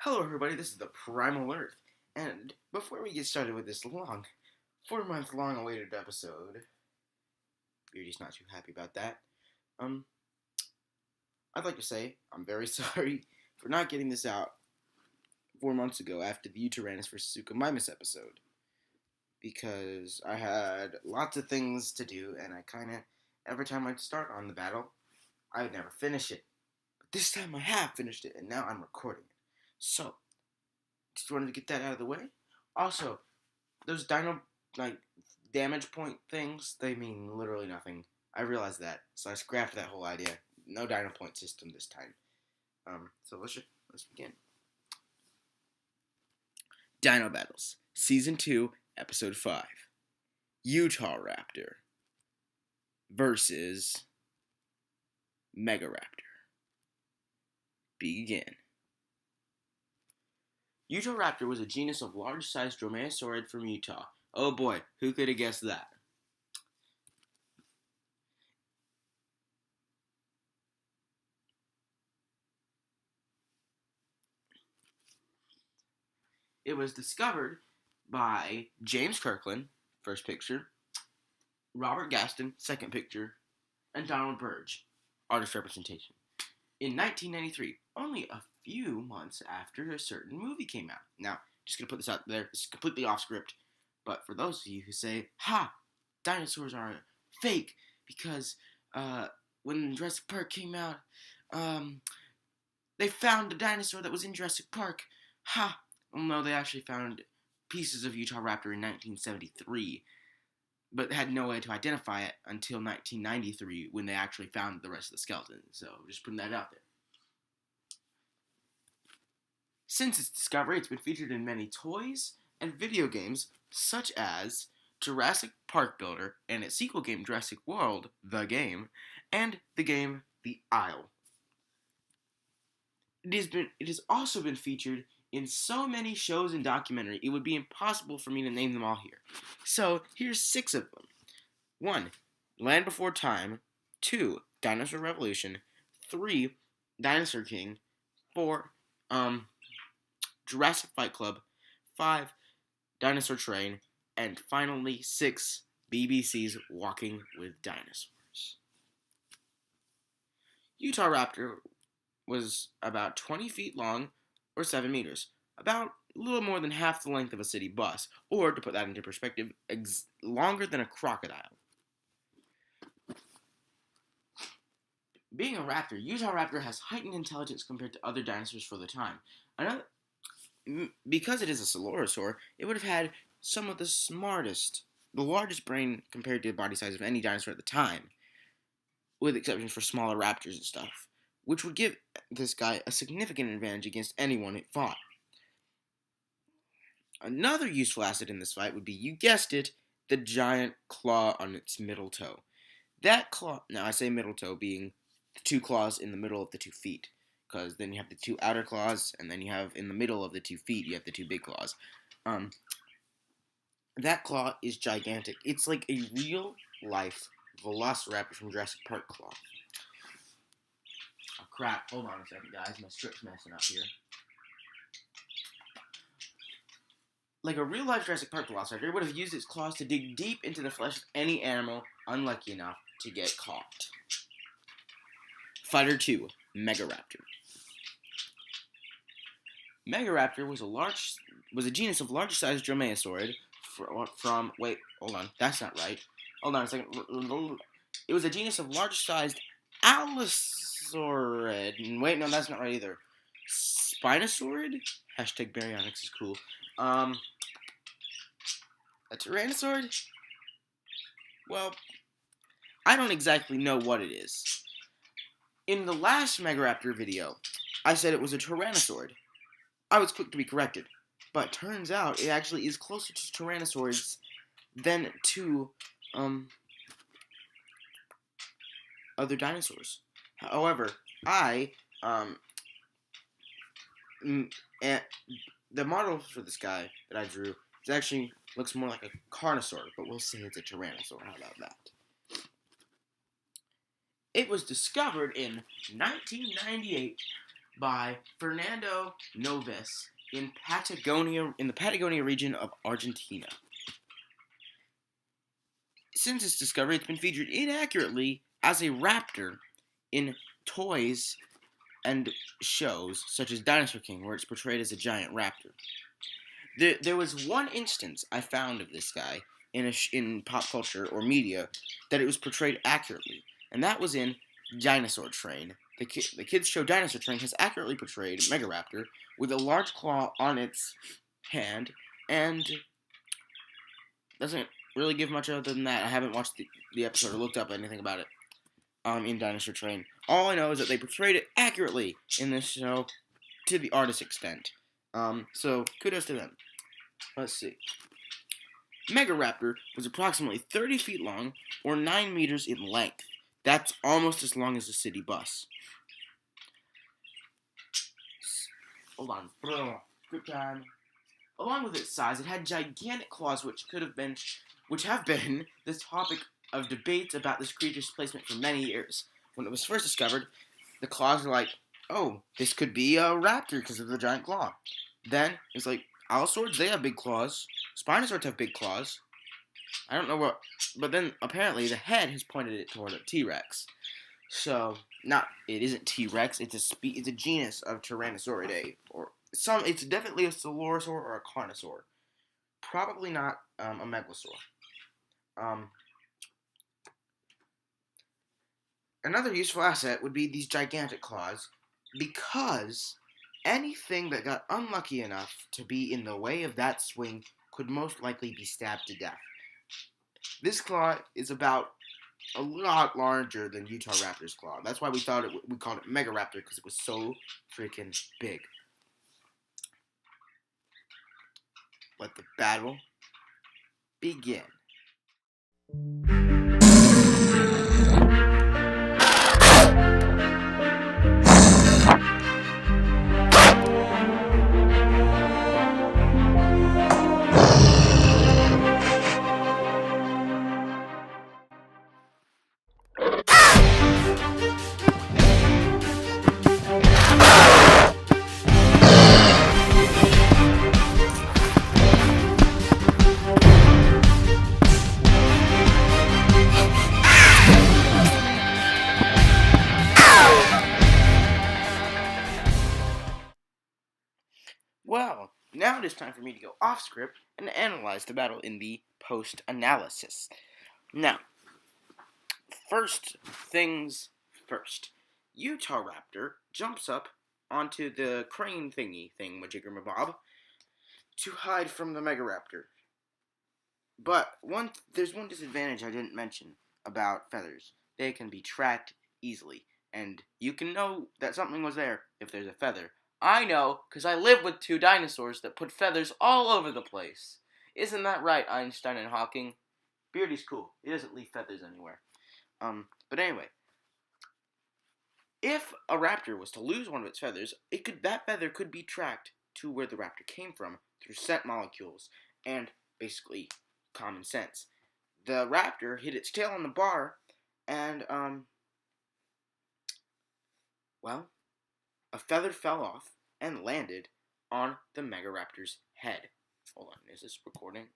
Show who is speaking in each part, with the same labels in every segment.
Speaker 1: Hello everybody, this is the Primal Earth, and before we get started with this long, 4-month long awaited episode, Beardy's not too happy about that, I'd like to say I'm very sorry for not getting this out 4 months ago after the Utahraptor vs. Suchomimus episode, because I had lots of things to do, and every time I'd start on the battle, I would never finish it. But this time I have finished it, and now I'm recording it. So, just wanted to get that out of the way. Also, those Dino, damage point things, they mean literally nothing. I realized that, so I scrapped that whole idea. No Dino point system this time. So let's begin. Dino Battles, Season 2, Episode 5. Utahraptor versus Megaraptor. Begin. Utahraptor was a genus of large-sized dromaeosaurid from Utah. Oh boy, who could have guessed that? It was discovered by James Kirkland, first picture, Robert Gaston, second picture, and Donald Burge, artist representation. In 1993, only a few months after a certain movie came out. Now, just going to put this out there, it's completely off script, but for those of you who say, ha, dinosaurs are fake, because when Jurassic Park came out, they found a dinosaur that was in Jurassic Park. Ha! Well, no, they actually found pieces of Utahraptor in 1973, but had no way to identify it until 1993 when they actually found the rest of the skeleton. So, just putting that out there. Since its discovery, it's been featured in many toys and video games, such as Jurassic Park Builder and its sequel game Jurassic World, the game, and the game The Isle. It has also been featured in so many shows and documentaries, it would be impossible for me to name them all here. So, here's 6 of them. 1. Land Before Time. 2. Dinosaur Revolution. 3. Dinosaur King. 4. Jurassic Fight Club. 5. Dinosaur Train. And finally, 6. BBC's Walking with Dinosaurs. Utahraptor was about 20 feet long, or 7 meters, about a little more than half the length of a city bus, or, to put that into perspective, longer than a crocodile. Being a raptor, Utahraptor has heightened intelligence compared to other dinosaurs for the time. Because it is a coelurosaur, it would have had some of the largest brain compared to the body size of any dinosaur at the time, with exceptions for smaller raptors and stuff, which would give this guy a significant advantage against anyone it fought. Another useful asset in this fight would be, you guessed it, the giant claw on its middle toe. That claw, now I say middle toe being the 2 claws in the middle of the 2 feet, because then you have the 2 outer claws, and then you have in the middle of the 2 feet, you have the 2 big claws. That claw is gigantic. It's like a real-life velociraptor from Jurassic Park claw. Oh crap, hold on a second guys, my strip's messing up here. Like a real-life Jurassic Park velociraptor, it would have used its claws to dig deep into the flesh of any animal unlucky enough to get caught. Fighter 2, Megaraptor. Megaraptor was a genus of large-sized dromaeosaurid from wait, hold on, that's not right. Hold on a second. It was a genus of large-sized Allosaurids. Wait, no, that's not right either. Spinosaurid? Hashtag baryonyx is cool. A Tyrannosaurid? Well, I don't exactly know what it is. In the last Megaraptor video, I said it was a Tyrannosaurid. I was quick to be corrected, but turns out it actually is closer to Tyrannosaurids than to other dinosaurs. However, the model for this guy that I drew actually looks more like a carnosaur, but we'll say it's a tyrannosaur. How about that? It was discovered in 1998 by Fernando Noves in Patagonia, in the Patagonia region of Argentina. Since its discovery, it's been featured inaccurately as a raptor in toys and shows such as Dinosaur King, where it's portrayed as a giant raptor. There was one instance I found of this guy in pop culture or media that it was portrayed accurately, and that was in Dinosaur Train. The kids show Dinosaur Train has accurately portrayed Megaraptor with a large claw on its hand, and doesn't really give much other than that. I haven't watched the episode or looked up anything about it in Dinosaur Train. All I know is that they portrayed it accurately in this show to the artist's extent. So kudos to them. Let's see. Megaraptor was approximately 30 feet long, or 9 meters in length. That's almost as long as a city bus. Hold on. Good time. Along with its size, it had gigantic claws, which have been the topic of debates about this creature's placement for many years. When it was first discovered, the claws were like, oh, this could be a raptor because of the giant claw. Then it's like, allosaurs, they have big claws. Spinosaurs have big claws. I don't know what, but then apparently the head has pointed it toward a T-Rex. So, it isn't T-Rex. It's a genus of Tyrannosauridae, or it's definitely a Coelurosaur or a Carnosaur. Probably not a Megalosaur. Another useful asset would be these gigantic claws, because anything that got unlucky enough to be in the way of that swing could most likely be stabbed to death. This claw is about a lot larger than Utahraptor's claw. That's why we called it Megaraptor, because it was so freaking big. Let the battle begin. Well, now it is time for me to go off script and analyze the battle in the post-analysis. Now, first things first. Utahraptor jumps up onto the crane thingy thing-majigger-mabob to hide from the Megaraptor. But there's one disadvantage I didn't mention about feathers. They can be tracked easily, and you can know that something was there if there's a feather. I know, because I live with two dinosaurs that put feathers all over the place. Isn't that right, Einstein and Hawking? Beardy's cool. He doesn't leave feathers anywhere. But anyway, if a raptor was to lose one of its feathers, that feather could be tracked to where the raptor came from through scent molecules and basically common sense. The raptor hit its tail on the bar, and a feather fell off and landed on the Megaraptor's head. Hold on, is this recording?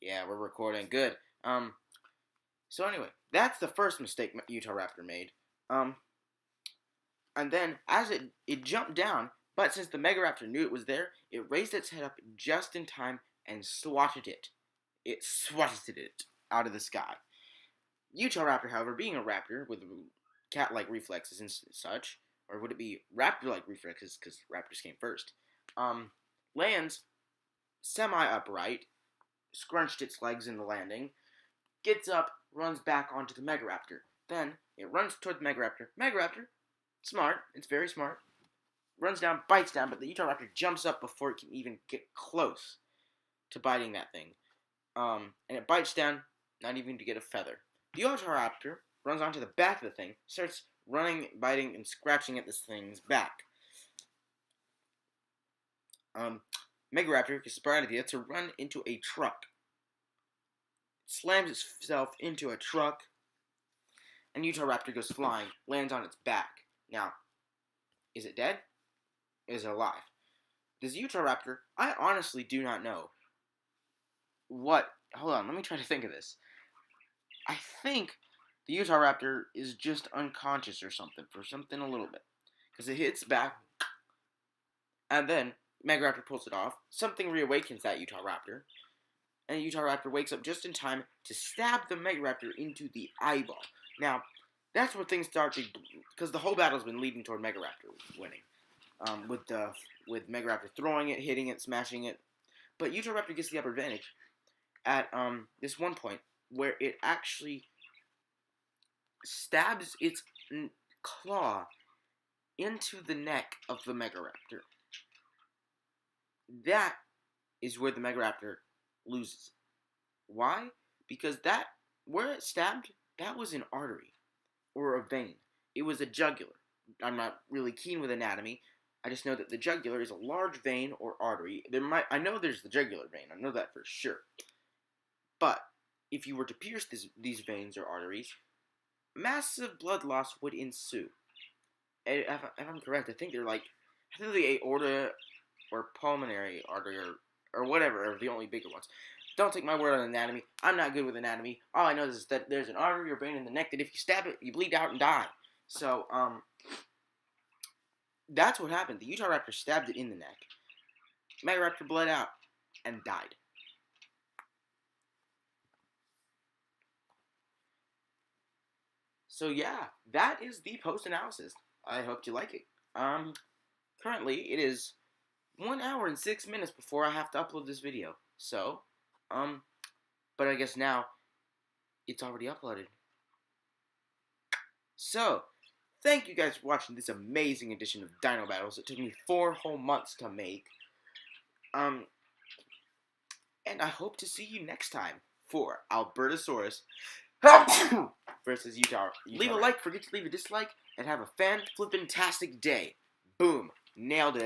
Speaker 1: Yeah, we're recording. Good. So anyway, that's the first mistake Utahraptor made. And then as it jumped down, but since the Megaraptor knew it was there, it raised its head up just in time and swatted it. It swatted it out of the sky. Utahraptor, however, being a raptor with cat-like reflexes and such, or would it be raptor-like reflexes because raptors came first, lands semi-upright, scrunched its legs in the landing, gets up, runs back onto the Megaraptor. Then it runs toward the Megaraptor. Megaraptor, smart, it's very smart, runs down, bites down, but the Utahraptor jumps up before it can even get close to biting that thing. And it bites down, not even to get a feather. The Utahraptor runs onto the back of the thing, starts running, biting, and scratching at this thing's back. Megaraptor gets the bright idea to run into a truck. It slams itself into a truck, and Utahraptor goes flying, lands on its back. Now, Is it dead? Is it alive? This Utahraptor, I honestly do not know. Hold on, let me try to think of this. I think the Utahraptor is just unconscious or something, for something a little bit. Because it hits back, and then Megaraptor pulls it off. Something reawakens that Utahraptor, and the Utahraptor wakes up just in time to stab the Megaraptor into the eyeball. Now, that's where things start to, because the whole battle's been leading toward Megaraptor winning, with Megaraptor throwing it, hitting it, smashing it. But Utahraptor gets the upper advantage at this one point where it actually stabs its claw into the neck of the Megaraptor. That is where the Megaraptor loses. Why? Because where it stabbed, that was an artery or a vein. It was a jugular. I'm not really keen with anatomy. I just know that the jugular is a large vein or artery. I know there's the jugular vein. I know that for sure. But if you were to pierce these veins or arteries, massive blood loss would ensue. And if I'm correct, I think the aorta or pulmonary artery or whatever are the only bigger ones. Don't take my word on anatomy. I'm not good with anatomy. All I know is that there's an artery or vein in the neck that if you stab it, you bleed out and die. So, that's what happened. The Utahraptor stabbed it in the neck. Megaraptor bled out and died. So yeah, that is the post-analysis. I hope you like it. Currently it is 1 hour and 6 minutes before I have to upload this video. So, but I guess now it's already uploaded. So, thank you guys for watching this amazing edition of Dino Battles. It took me 4 whole months to make. And I hope to see you next time for Albertosaurus versus Utah. Leave a like, forget to leave a dislike, and have a fan-flippin-tastic day. Boom. Nailed it.